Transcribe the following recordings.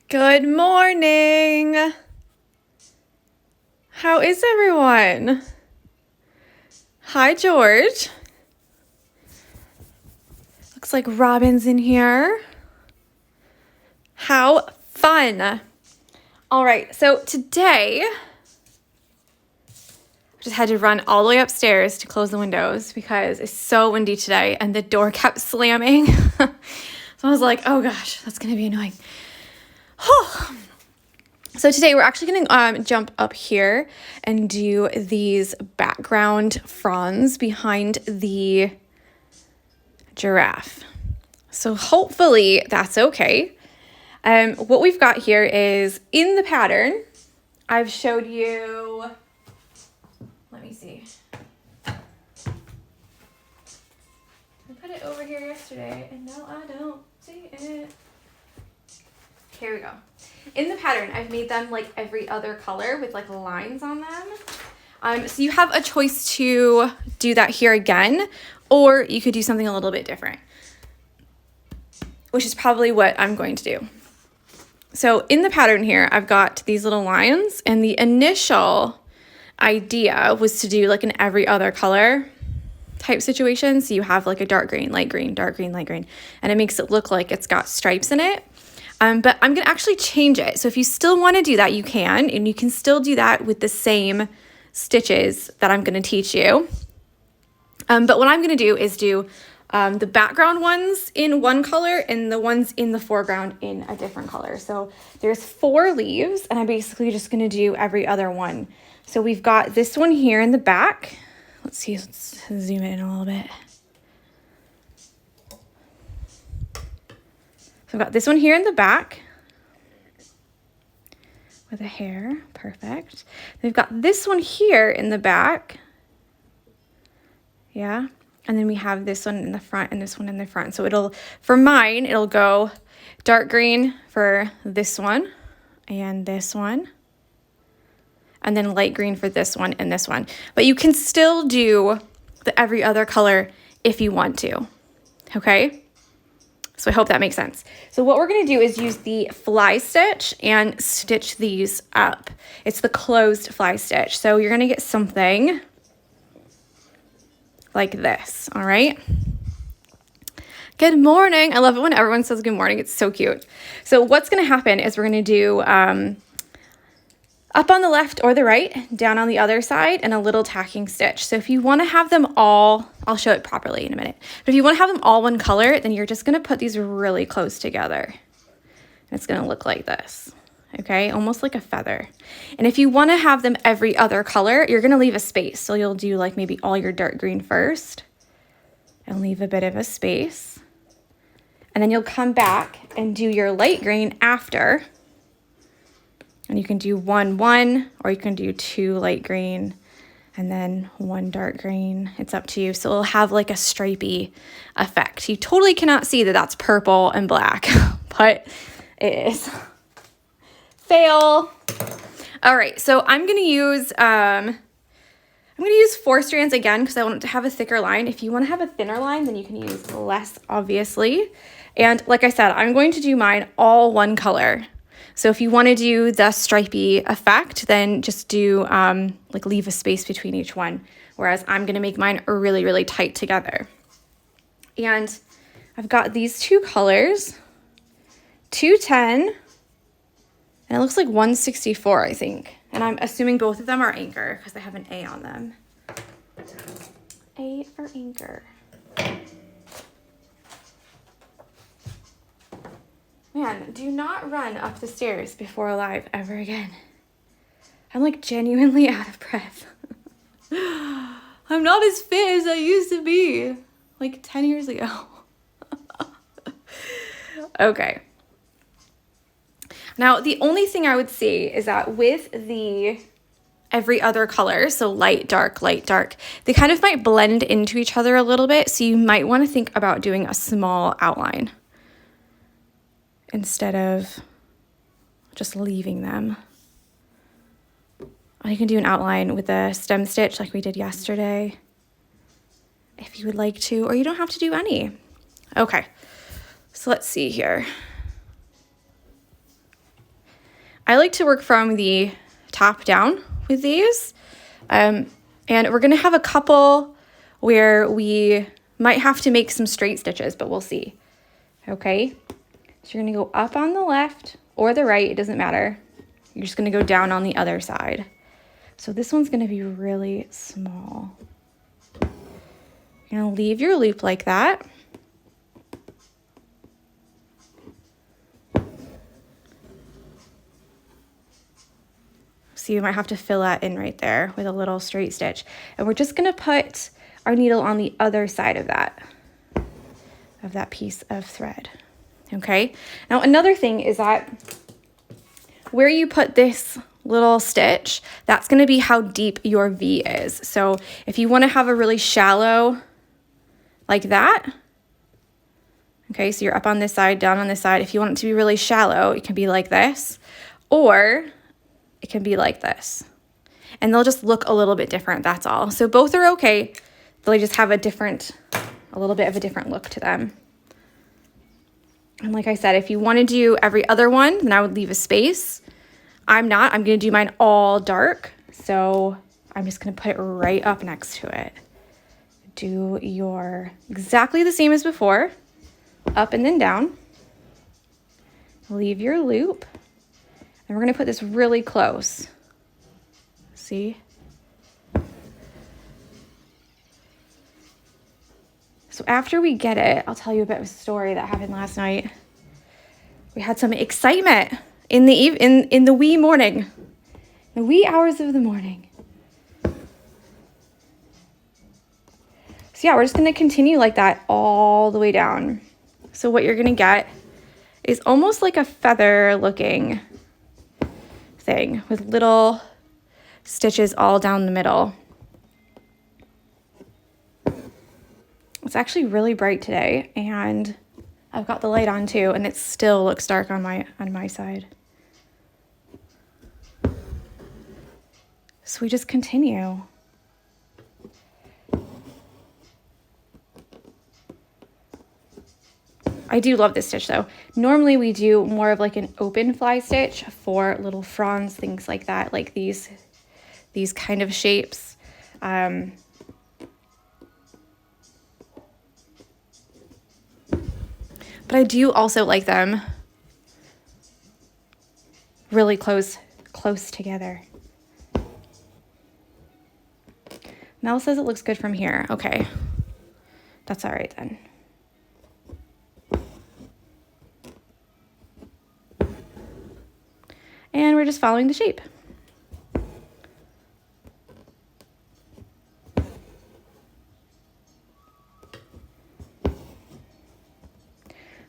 Good morning. How is everyone? Hi, George. Looks like Robin's in here. How fun. All right, so today, I just had to run all the way upstairs to close the windows because it's so windy today and the door kept slamming. So I was like, oh gosh, that's gonna be annoying. So today we're actually going to jump up here and do these background fronds behind the giraffe. So hopefully that's okay. What we've got here is in the pattern, I've showed you, let me see. I put it over here yesterday and now I don't see it. Here we go. In the pattern, I've made them like every other color with like lines on them. So you have a choice to do that here again, or you could do something a little bit different, which is probably what I'm going to do. So in the pattern here, I've got these little lines, and the initial idea was to do like an every other color type situation. So you have like a dark green, light green, dark green, light green, and it makes it look like it's got stripes in it. But I'm going to actually change it. So if you still want to do that, you can, and you can still do that with the same stitches that I'm going to teach you. But what I'm going to do is do the background ones in one color and the ones in the foreground in a different color. So there's 4 leaves, and I'm basically just going to do every other one. So we've got this one here in the back. Let's zoom in a little bit. So I've got this one here in the back with a hair, perfect. Then we've got this one here in the back, yeah. And then we have this one in the front and this one in the front. So for mine, it'll go dark green for this one and this one, and then light green for this one and this one. But you can still do the every other color if you want to, okay? So I hope that makes sense. So what we're going to do is use the fly stitch and stitch these up. It's the closed fly stitch. So you're going to get something like this, all right? Good morning. I love it when everyone says good morning. It's so cute. So what's going to happen is we're going to do up on the left or the right, down on the other side, and a little tacking stitch. So if you want to have them all, I'll show it properly in a minute, but if you want to have them all one color, then you're just going to put these really close together. And it's going to look like this, okay? Almost like a feather. And if you want to have them every other color, you're going to leave a space. So you'll do like maybe all your dark green first and leave a bit of a space. And then you'll come back and do your light green after. And you can do 1, 1, or you can do 2 light green and then 1 dark green. It's up to you. So it'll have like a stripy effect. You totally cannot see that that's purple and black, but it is. Fail. All right, so I'm gonna use 4 strands again because I want it to have a thicker line. If you want to have a thinner line, then you can use less, obviously. And like I said, I'm going to do mine all one color. So if you want to do the stripy effect, then just do like leave a space between each one. Whereas I'm going to make mine really, really tight together. And I've got these 2 colors, 210, and it looks like 164, I think. And I'm assuming both of them are anchor because they have an A on them. A for anchor. Man, do not run up the stairs before live ever again. I'm like genuinely out of breath. I'm not as fit as I used to be like 10 years ago. Okay. Now, the only thing I would say is that with the every other color, so light, dark, they kind of might blend into each other a little bit. So you might want to think about doing a small outline instead of just leaving them. Or you can do an outline with a stem stitch like we did yesterday if you would like to, or you don't have to do any. Okay, so let's see here. I like to work from the top down with these. And we're gonna have a couple where we might have to make some straight stitches, but we'll see. Okay, so you're gonna go up on the left or the right, it doesn't matter. You're just gonna go down on the other side. So this one's gonna be really small. You're gonna leave your loop like that. So you might have to fill that in right there with a little straight stitch. And we're just gonna put our needle on the other side of that piece of thread. Okay, now another thing is that where you put this little stitch, that's gonna be how deep your V is. So if you wanna have a really shallow, like that, okay, so you're up on this side, down on this side. If you want it to be really shallow, it can be like this, or it can be like this. And they'll just look a little bit different, that's all. So both are okay. They'll just have a little bit of a different look to them. And like I said, if you want to do every other one, then I would leave a space. I'm going to do mine all dark. So I'm just going to put it right up next to it. Do your exactly the same as before, up and then down. Leave your loop. And we're going to put this really close. See? So after we get it, I'll tell you a bit of a story that happened last night. We had some excitement in the wee morning, the wee hours of the morning. So yeah, we're just gonna continue like that all the way down. So what you're gonna get is almost like a feather looking thing with little stitches all down the middle. It's actually really bright today, and I've got the light on too, and it still looks dark on my side. So we just continue. I do love this stitch though. Normally we do more of like an open fly stitch for little fronds, things like that, like these kind of shapes. But I do also like them really close together. Mel says it looks good from here. Okay, that's all right then. And we're just following the shape.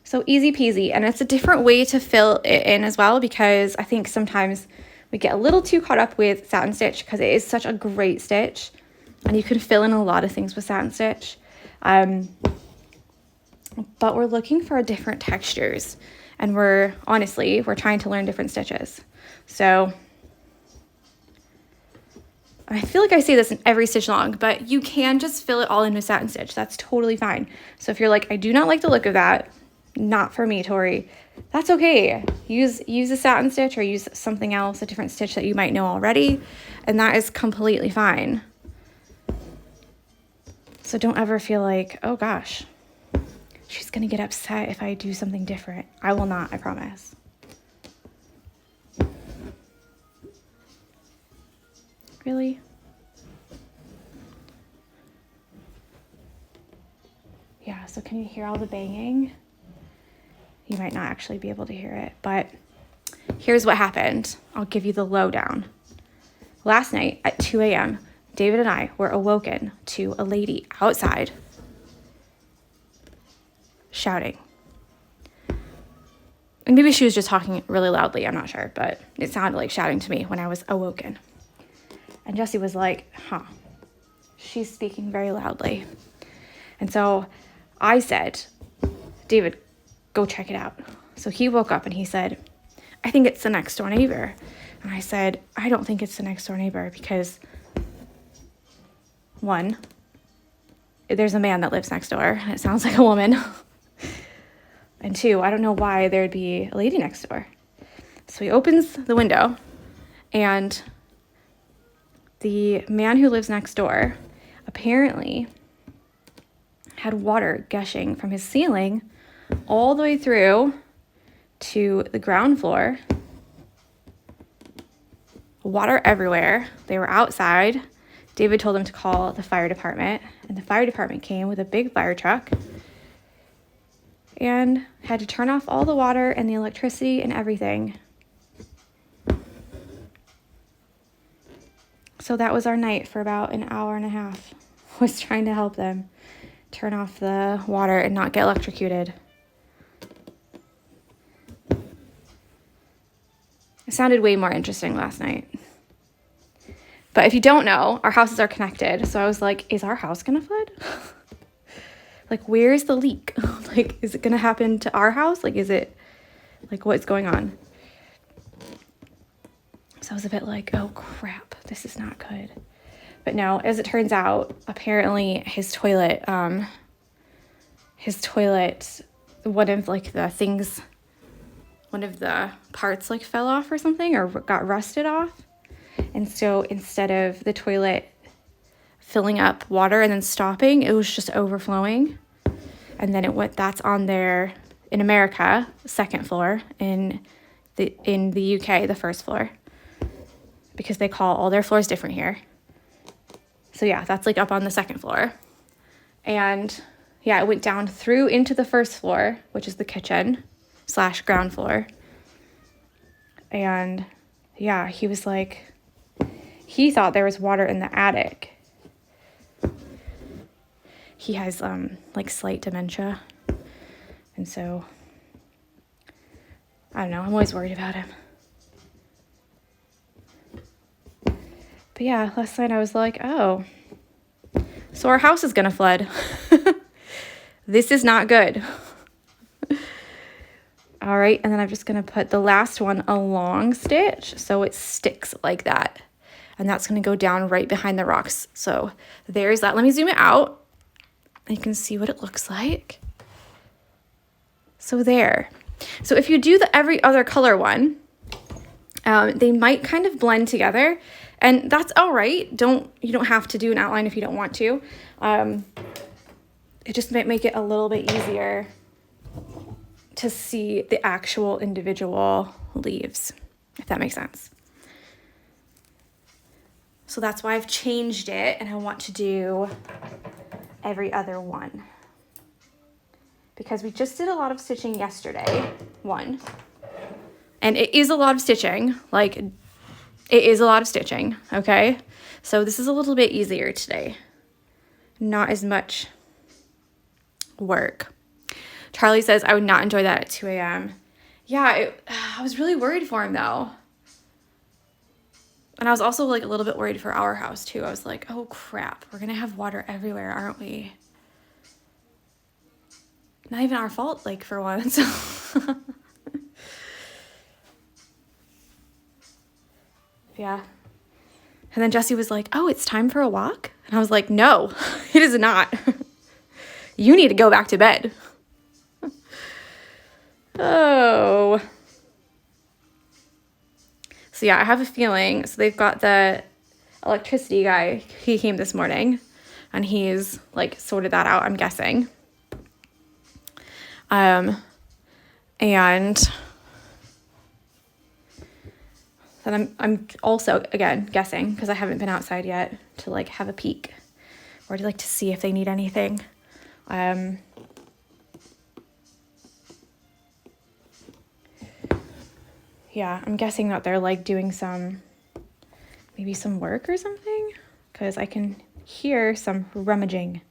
So easy peasy, and it's a different way to fill it in as well, because I think sometimes we get a little too caught up with satin stitch because it is such a great stitch and you can fill in a lot of things with satin stitch. But we're looking for different textures, and we're trying to learn different stitches. So I feel like I say this in every stitch along, but you can just fill it all in with satin stitch. That's totally fine. So if you're like, I do not like the look of that, not for me, Tori, that's okay. Use a satin stitch or use something else, a different stitch that you might know already, and that is completely fine. So don't ever feel like, oh gosh, she's gonna get upset if I do something different. I will not, I promise. Really? Yeah, so can you hear all the banging? You might not actually be able to hear it, but here's what happened. I'll give you the lowdown. Last night at 2 a.m., David and I were awoken to a lady outside shouting. And maybe she was just talking really loudly, I'm not sure, but it sounded like shouting to me when I was awoken. And Jessie was like, huh, she's speaking very loudly. And so I said, David, go check it out. So he woke up and he said, I think it's the next door neighbor. And I said, I don't think it's the next door neighbor because, one, there's a man that lives next door and it sounds like a woman. And two, I don't know why there'd be a lady next door. So he opens the window, and the man who lives next door apparently had water gushing from his ceiling all the way through to the ground floor. Water everywhere. They were outside. David told them to call the fire department, and the fire department came with a big fire truck and had to turn off all the water and the electricity and everything. So that was our night for about an hour and a half, was trying to help them turn off the water and not get electrocuted. It sounded way more interesting last night. But if you don't know, our houses are connected. So I was like, is our house gonna flood? Like, where's the leak? Like, is it gonna happen to our house? Like, is it, like, what's going on? So I was a bit like, oh crap, this is not good. But no, as it turns out, apparently his toilet, one of like the things, one of the parts like fell off or something, or got rusted off. And so instead of the toilet filling up water and then stopping, it was just overflowing. And then that's on there in America, second floor, in the UK, the first floor, because they call all their floors different here. So yeah, that's like up on the second floor. And yeah, it went down through into the first floor, which is the kitchen / ground floor. And yeah, he was like, he thought there was water in the attic. He has like slight dementia. And so, I don't know, I'm always worried about him. But yeah, last night I was like, oh, so our house is gonna flood. This is not good. All right, and then I'm just gonna put the last one a long stitch so it sticks like that. And that's gonna go down right behind the rocks. So there's that. Let me zoom it out. You can see what it looks like. So there. So if you do the every other color one, they might kind of blend together, and that's all right. You don't have to do an outline if you don't want to. It just might make it a little bit easier to see the actual individual leaves, if that makes sense. So that's why I've changed it, and I want to do every other one, because we just did a lot of stitching yesterday, and it is a lot of stitching, like it is a lot of stitching, okay? So this is a little bit easier today, not as much work. Charlie says, I would not enjoy that at 2 a.m. Yeah, I was really worried for him though. And I was also like a little bit worried for our house too. I was like, oh crap, we're gonna have water everywhere, aren't we? Not even our fault, like, for once. Yeah. And then Jessie was like, oh, it's time for a walk? And I was like, no, it is not. You need to go back to bed. Oh. So yeah, I have a feeling, so they've got the electricity guy, he came this morning, and he's like sorted that out, I'm guessing. And then I'm also, again, guessing, because I haven't been outside yet, to like have a peek, or to like to see if they need anything. Yeah, I'm guessing that they're like doing maybe some work or something, because I can hear some rummaging.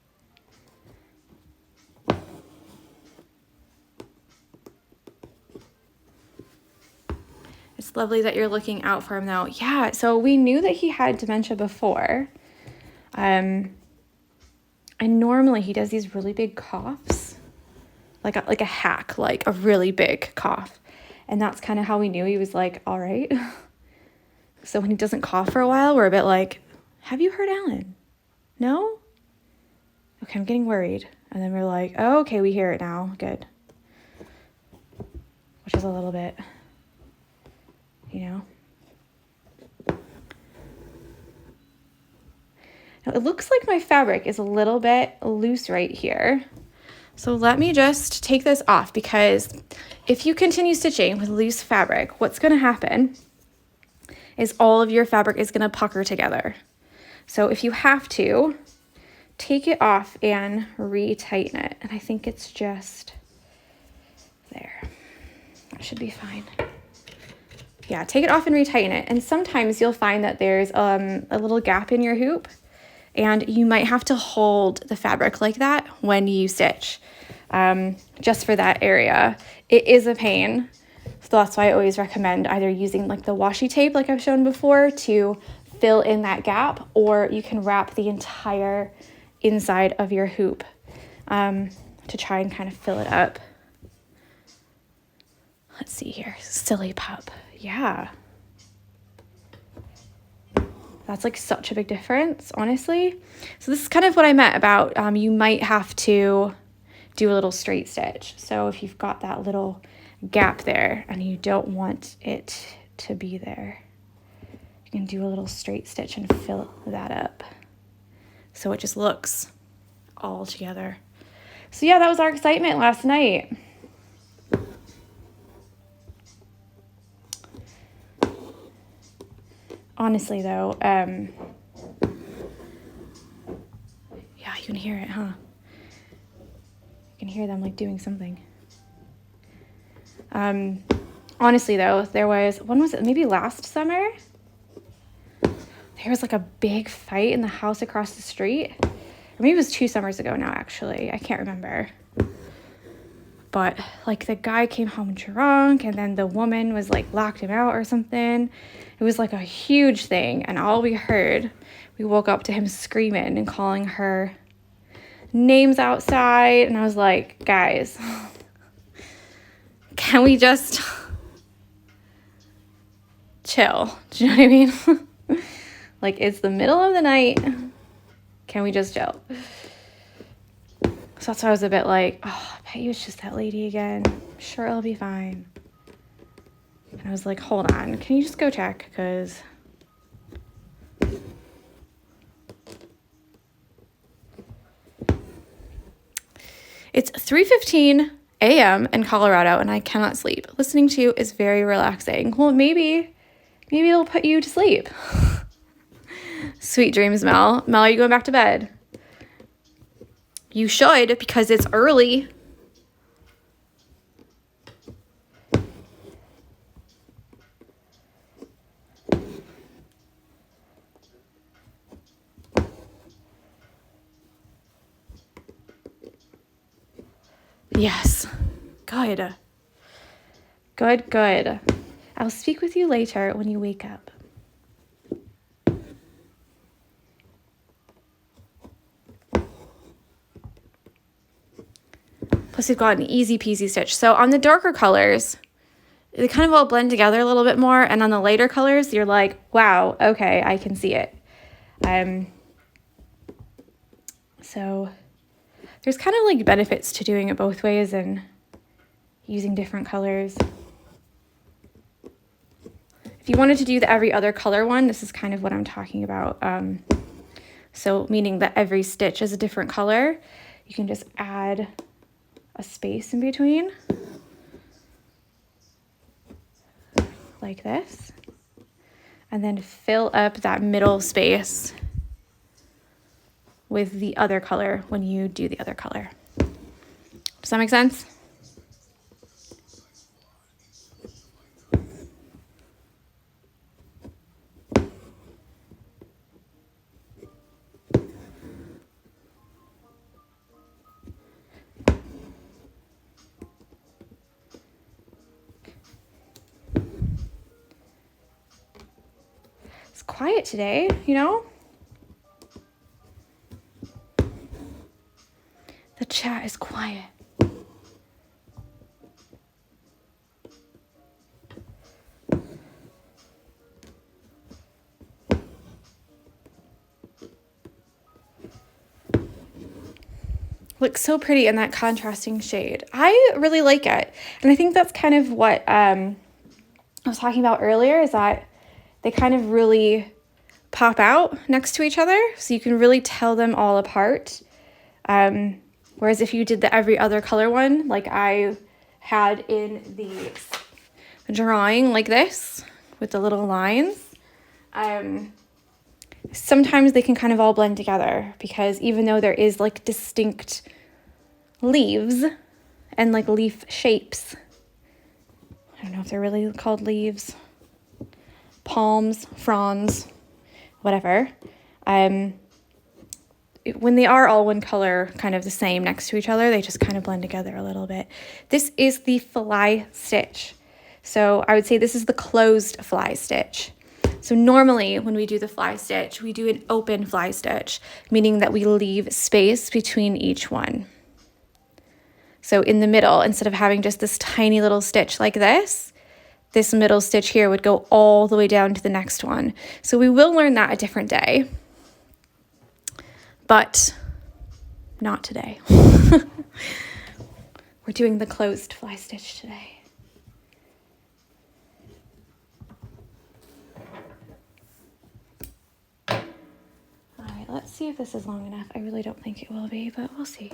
It's lovely that you're looking out for him though. Yeah, so we knew that he had dementia before. And normally he does these really big coughs, like a hack, like a really big cough. And that's kind of how we knew he was like, all right. So when he doesn't cough for a while, we're a bit like, have you heard Alan? No? Okay, I'm getting worried. And then we're like, oh, okay, we hear it now. Good. Which is a little bit you know. Now, it looks like my fabric is a little bit loose right here. So let me just take this off, because if you continue stitching with loose fabric, what's going to happen is all of your fabric is going to pucker together. So if you have to, take it off and retighten it. And I think it's just there. That should be fine. Yeah, take it off and retighten it. And sometimes you'll find that there's a little gap in your hoop, and you might have to hold the fabric like that when you stitch, just for that area. It is a pain. So that's why I always recommend either using like the washi tape, like I've shown before, to fill in that gap, or you can wrap the entire inside of your hoop to try and kind of fill it up. Let's see here. Silly pup. Yeah. That's like such a big difference, honestly. So this is kind of what I meant about you might have to do a little straight stitch. So if you've got that little gap there and you don't want it to be there, you can do a little straight stitch and fill that up, so it just looks all together. So yeah, that was our excitement last night. Honestly though, yeah, you can hear it, huh? You can hear them like doing something. Honestly though, there was, when was it? Maybe last summer? There was like a big fight in the house across the street. Or maybe it was 2 summers ago now, actually. I can't remember. But like the guy came home drunk, and then the woman was like locked him out or something. It was like a huge thing. And all we heard, we woke up to him screaming and calling her names outside. And I was like, guys, can we just chill? Do you know what I mean? Like, it's the middle of the night. Can we just chill? So that's why I was a bit like, oh, I bet you it's just that lady again. I'm sure it'll be fine. And I was like, hold on. Can you just go check? Because it's 3:15 a.m. in Colorado, and I cannot sleep. Listening to you is very relaxing. Well, maybe it'll put you to sleep. Sweet dreams, Mel. Mel, are you going back to bed? You should, because it's early. Yes. Good. Good. I'll speak with you later when you wake up. Plus we've got an easy peasy stitch. So on the darker colors, they kind of all blend together a little bit more. And on the lighter colors, you're like, wow, okay, I can see it. So there's kind of like benefits to doing it both ways and using different colors. If you wanted to do the every other color one, this is kind of what I'm talking about. So meaning that every stitch is a different color, you can just add a space in between like this, and then fill up that middle space with the other color when you do the other color. Does that make sense? It's quiet today, you know? The chat is quiet. Looks so pretty in that contrasting shade. I really like it. And I think that's kind of what I was talking about earlier is that they kind of really pop out next to each other, so you can really tell them all apart. Whereas if you did the every other color one, like I had in the drawing like this with the little lines, sometimes they can kind of all blend together, because even though there is like distinct leaves and like leaf shapes, I don't know if they're really called leaves, palms, fronds, whatever, when they are all one color, kind of the same next to each other, they just kind of blend together a little bit. This is the fly stitch. So I would say this is the closed fly stitch. So normally when we do the fly stitch, we do an open fly stitch, meaning that we leave space between each one. So in the middle, instead of having just this tiny little stitch like this middle stitch here would go all the way down to the next one. So we will learn that a different day, but not today. We're doing the closed fly stitch today. All right, let's see if this is long enough. I really don't think it will be, but we'll see.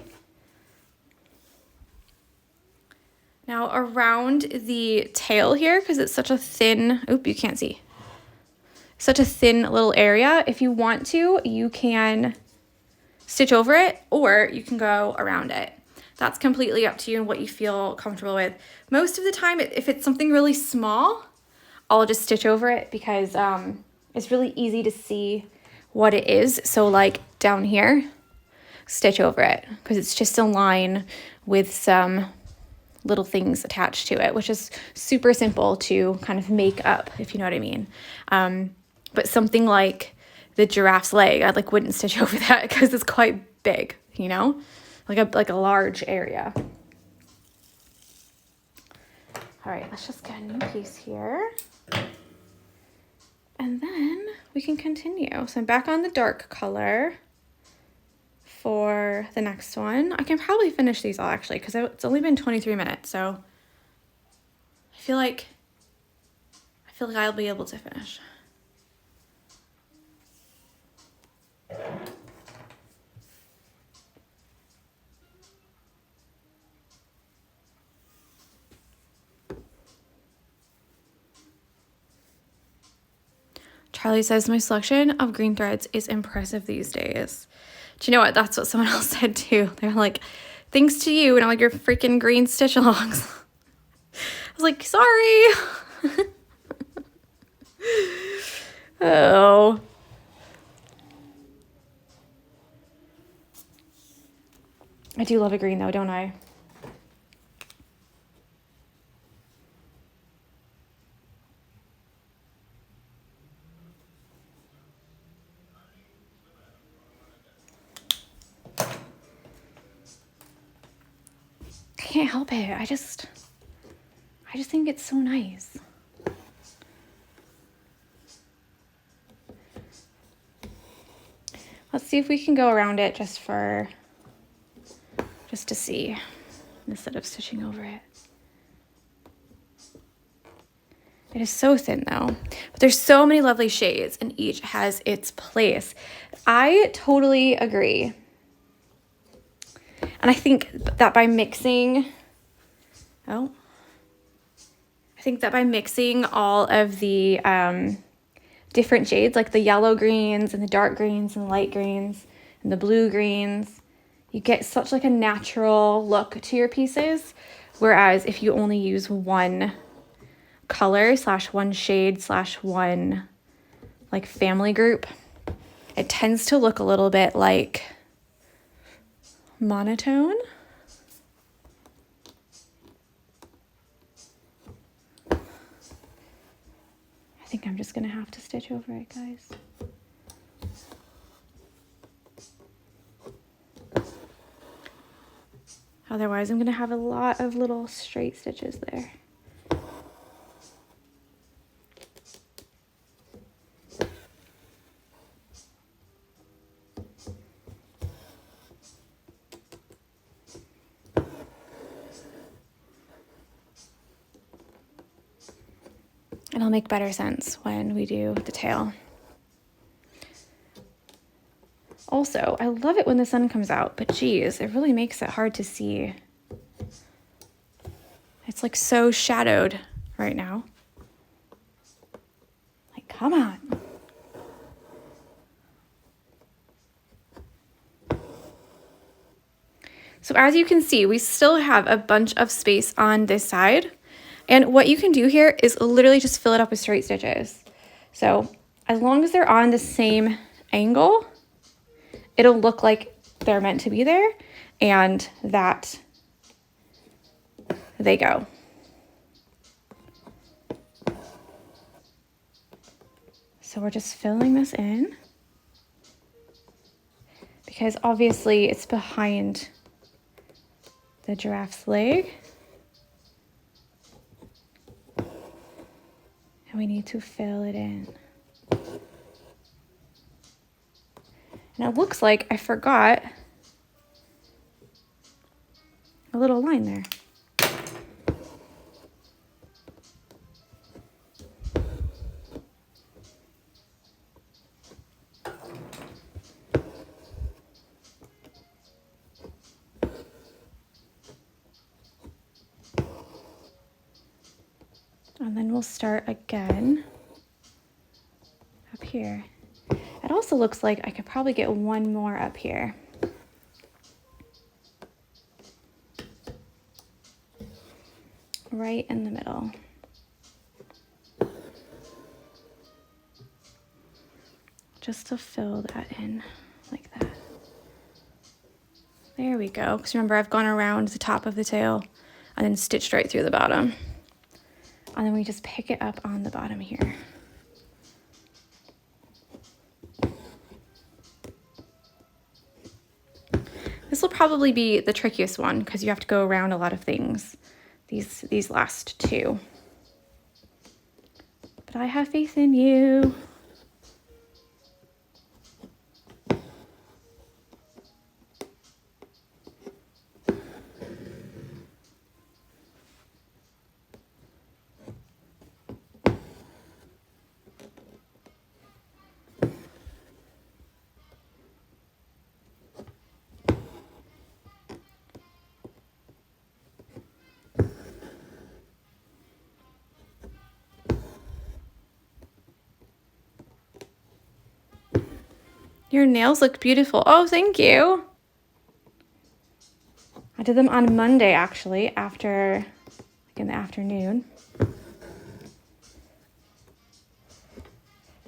Now around the tail here, because it's such a thin, you can't see, such a thin little area, if you want to, you can stitch over it, or you can go around it. That's completely up to you and what you feel comfortable with. Most of the time, if it's something really small, I'll just stitch over it, because it's really easy to see what it is. So like down here, stitch over it, because it's just a line with some little things attached to it, which is super simple to kind of make up, if you know what I mean. But something like the giraffe's leg, I wouldn't stitch over that, because it's quite big, you know, like a large area. All right, let's just get a new piece here, and then we can continue. So I'm back on the dark color for the next one. I can probably finish these all actually, because it's only been 23 minutes, so I feel like I'll be able to finish. Charlie says, my selection of green threads is impressive these days. Do you know what? That's what someone else said too. They're like, thanks to you. And I'm like, you're freaking green stitch-alongs. I was like, sorry. Oh. I do love a green though, don't I? I can't help it. I just think it's so nice. Let's see if we can go around it just to see, instead of stitching over it. It is so thin though, but there's so many lovely shades and each has its place. I totally agree. And I think that by mixing, all of the different shades, like the yellow greens and the dark greens and the light greens and the blue greens, you get such like a natural look to your pieces. Whereas if you only use one color / one shade / one like family group, it tends to look a little bit like monotone. I think I'm just gonna have to stitch over it, guys. Otherwise, I'm gonna have a lot of little straight stitches there. It'll make better sense when we do the tail. Also, I love it when the sun comes out, but geez, it really makes it hard to see. It's like so shadowed right now. Like, come on. So as you can see, we still have a bunch of space on this side. And what you can do here is literally just fill it up with straight stitches. So as long as they're on the same angle, it'll look like they're meant to be there and that they go. So we're just filling this in because obviously it's behind the giraffe's leg. And we need to fill it in. And it looks like I forgot a little line there. And then we'll start again up here. It also looks like I could probably get one more up here. Right in the middle. Just to fill that in like that. There we go. Because remember, I've gone around the top of the tail and then stitched right through the bottom. And then we just pick it up on the bottom here. This will probably be the trickiest one because you have to go around a lot of things, these last two. But I have faith in you. Your nails look beautiful. Oh, thank you. I did them on Monday, actually, after, like in the afternoon.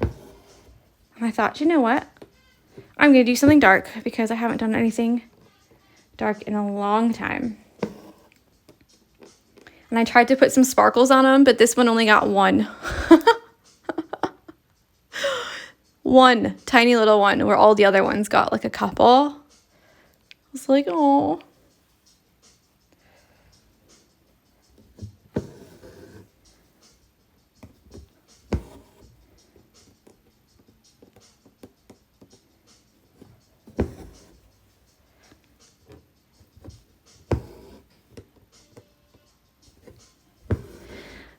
And I thought, you know what? I'm going to do something dark because I haven't done anything dark in a long time. And I tried to put some sparkles on them, but this one only got one. One tiny little one where all the other ones got like a couple. I was like, oh.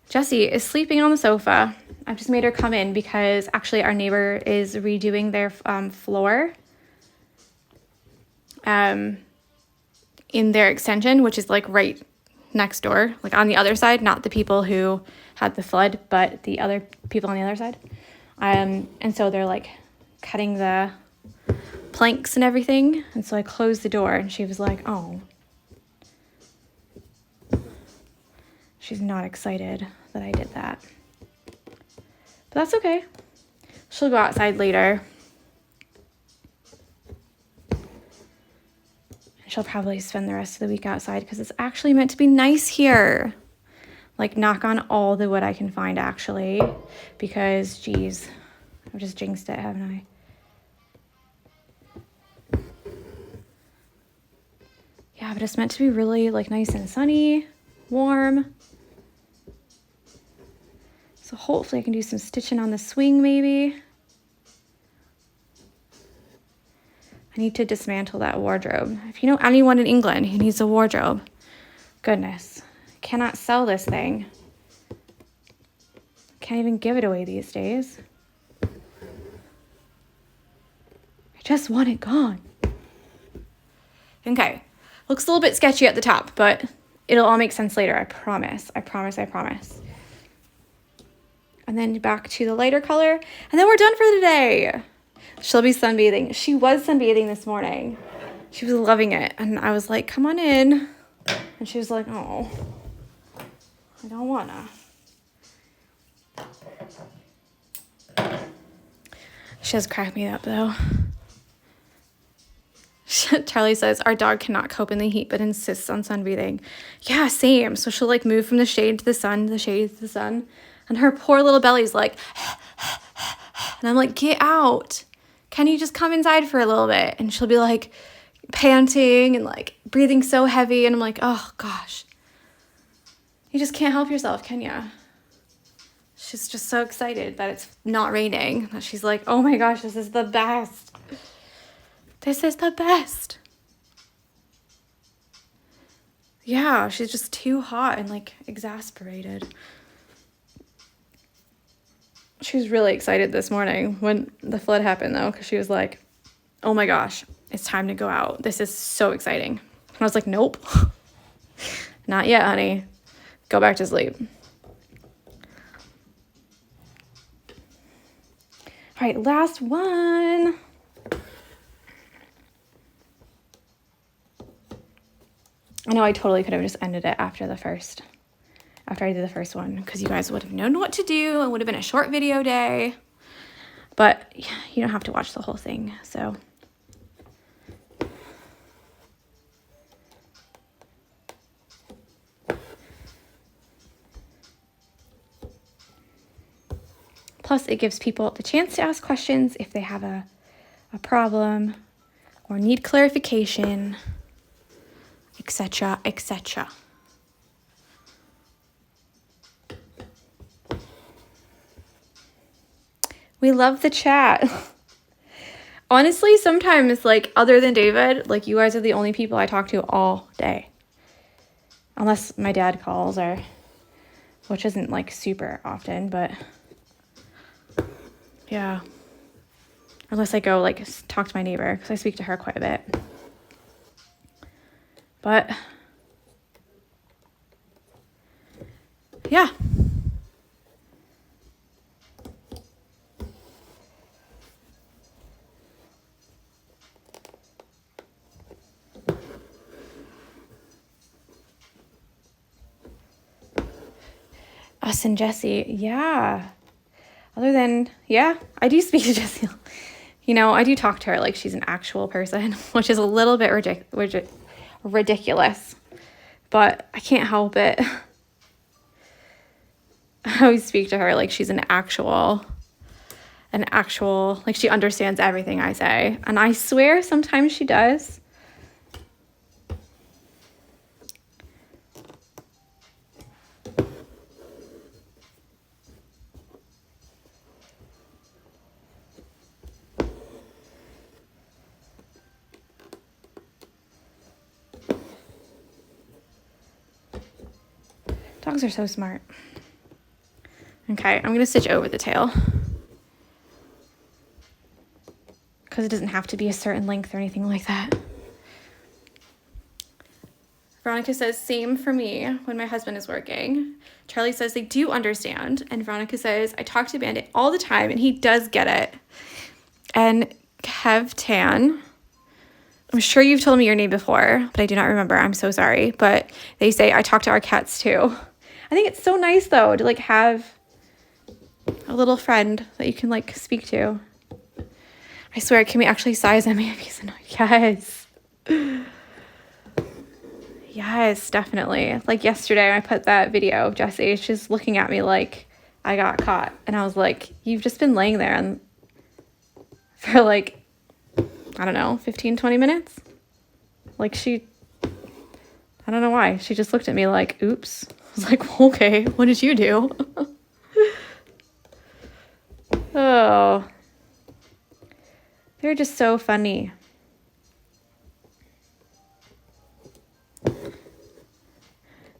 Jessie is sleeping on the sofa. I've just made her come in because actually our neighbor is redoing their floor in their extension, which is like right next door, like on the other side, not the people who had the flood, but the other people on the other side. And so they're like cutting the planks and everything. And so I closed the door and she was like, oh. She's not excited that I did that. But that's okay. She'll go outside later. She'll probably spend the rest of the week outside because it's actually meant to be nice here. Like, knock on all the wood I can find, actually. Because, geez, I've just jinxed it, haven't I? Yeah, but it's meant to be really, like, nice and sunny, warm. So hopefully I can do some stitching on the swing maybe. I need to dismantle that wardrobe. If you know anyone in England who needs a wardrobe, goodness, I cannot sell this thing. Can't even give it away these days. I just want it gone. Okay. Looks a little bit sketchy at the top, but it'll all make sense later. I promise. I promise. I promise. And then back to the lighter color. And then we're done for today. She'll be sunbathing. She was sunbathing this morning. She was loving it. And I was like, come on in. And she was like, oh, I don't wanna. She does crack me up though. Charlie says, our dog cannot cope in the heat, but insists on sunbathing. Yeah, same. So she'll like move from the shade to the sun, the shade to the sun. And her poor little belly's like, and I'm like, get out. Can you just come inside for a little bit? And she'll be like panting and like breathing so heavy. And I'm like, oh gosh, you just can't help yourself, can ya? She's just so excited that it's not raining that she's like, oh my gosh, this is the best. This is the best. Yeah, she's just too hot and like exasperated. She was really excited this morning when the flood happened though, because she was like, oh my gosh, it's time to go out. This is so exciting. And I was like, nope, not yet, honey. Go back to sleep. All right, last one. I know I totally could have just ended it after I did the first one, because you guys would have known what to do. It would have been a short video day, but you don't have to watch the whole thing. So plus it gives people the chance to ask questions if they have a problem or need clarification, etc., etc. We love the chat. Honestly, sometimes, like, other than David, like, you guys are the only people I talk to all day. Unless my dad calls, or, which isn't, like, super often, but, yeah. Unless I go, like, talk to my neighbor, because I speak to her quite a bit. But, yeah. Us and Jessie, yeah. Other than, yeah, I do speak to Jessie. You know, I do talk to her like she's an actual person, which is a little bit ridiculous, but I can't help it. I always speak to her like she's an actual, like she understands everything I say. And I swear sometimes she does. Dogs are so smart. Okay, I'm going to stitch over the tail, because it doesn't have to be a certain length or anything like that. Veronica says, same for me when my husband is working. Charlie says they do understand. And Veronica says, I talk to Bandit all the time and he does get it. And Kev Tan, I'm sure you've told me your name before, but I do not remember. I'm so sorry. But they say, I talk to our cats too. I think it's so nice though to like have a little friend that you can like speak to. I swear, can we actually size him? Yes. Yes, definitely. Like yesterday I put that video of Jessie. She's looking at me like I got caught. And I was like, you've just been laying there and for like, I don't know, 15, 20 minutes? Like I don't know why. She just looked at me like, oops. I was like, okay, what did you do? Oh. They're just so funny.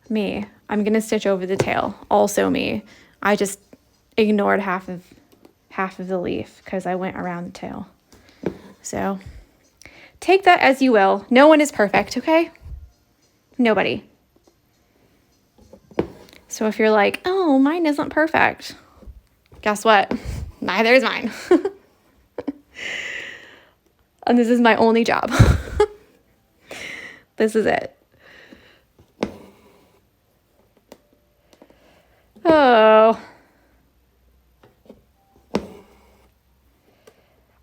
Me. I'm going to stitch over the tail. Also me. ignored half of the leaf because I went around the tail. So take that as you will. No one is perfect, okay? Nobody. So if you're like, oh, mine isn't perfect, guess what? Neither is mine. And this is my only job. This is it. Oh.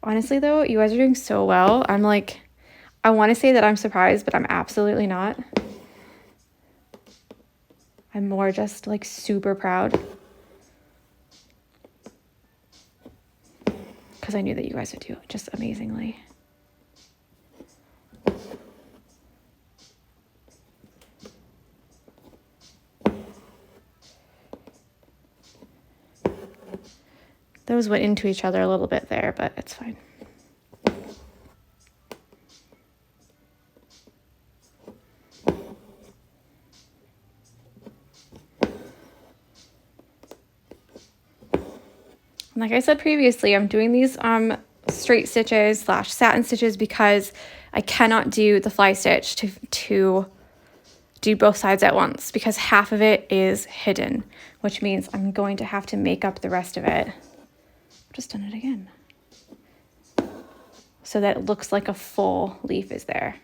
Honestly, though, you guys are doing so well. I'm like, I want to say that I'm surprised, but I'm absolutely not. I'm more just like super proud. Because I knew that you guys would do just amazingly. Those went into each other a little bit there, but it's fine. Like I said previously, I'm doing these straight stitches / satin stitches because I cannot do the fly stitch to do both sides at once because half of it is hidden, which means I'm going to have to make up the rest of it. I've just done it again. So that it looks like a full leaf is there.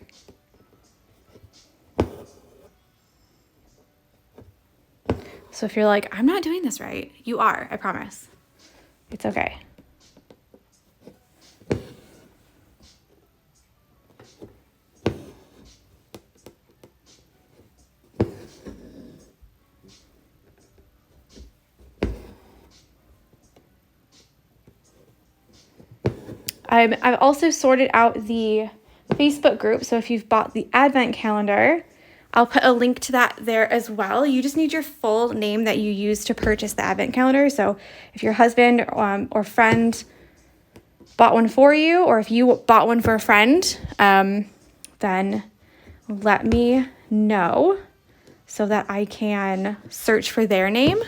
So if you're like, I'm not doing this right, you are, I promise. It's okay. I've also sorted out the Facebook group. So if you've bought the advent calendar, I'll put a link to that there as well. You just need your full name that you use to purchase the advent calendar. So if your husband or friend bought one for you, or if you bought one for a friend, then let me know so that I can search for their name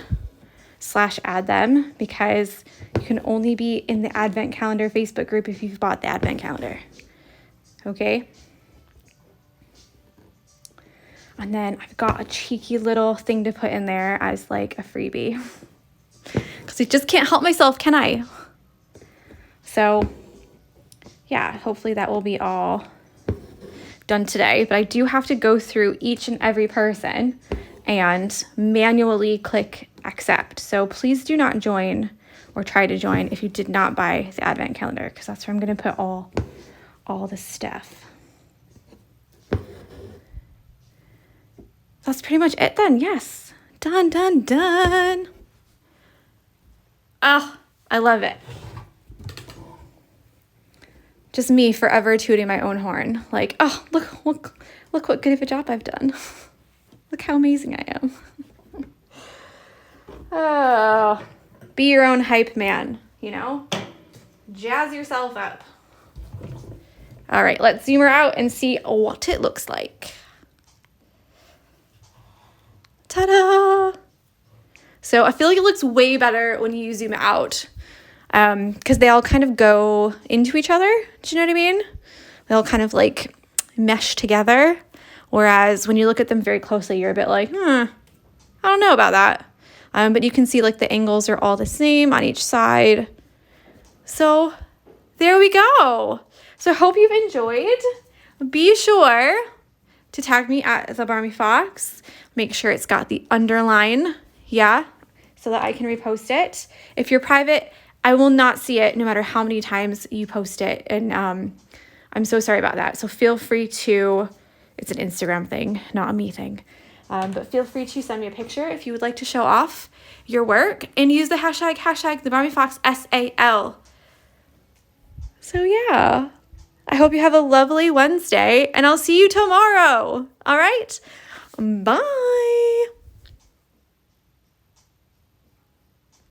/ add them, because you can only be in the advent calendar Facebook group if you've bought the advent calendar. Okay? And then I've got a cheeky little thing to put in there as like a freebie. Because I just can't help myself, can I? So, yeah, hopefully that will be all done today. But I do have to go through each and every person and manually click accept. So please do not join or try to join if you did not buy the advent calendar, because that's where I'm going to put all the stuff. That's pretty much it then. Yes. Done, done, done. Oh, I love it. Just me forever tooting my own horn. Like, oh, look what good of a job I've done. Look how amazing I am. Oh, be your own hype man, you know? Jazz yourself up. All right, let's zoom her out and see what it looks like. Ta-da! So I feel like it looks way better when you zoom out, because they all kind of go into each other. Do you know what I mean? They all kind of like mesh together. Whereas when you look at them very closely, you're a bit like, I don't know about that. But you can see like the angles are all the same on each side. So there we go. So I hope you've enjoyed. Be sure to tag me at the Barmy Fox. Make sure it's got the underline, so that I can repost it. If you're private, I will not see it no matter how many times you post it. And I'm so sorry about that. So feel free to, it's an Instagram thing, not a me thing. But feel free to send me a picture if you would like to show off your work, and use the hashtag the Barmy Fox SAL. So yeah, I hope you have a lovely Wednesday, and I'll see you tomorrow. All right, bye.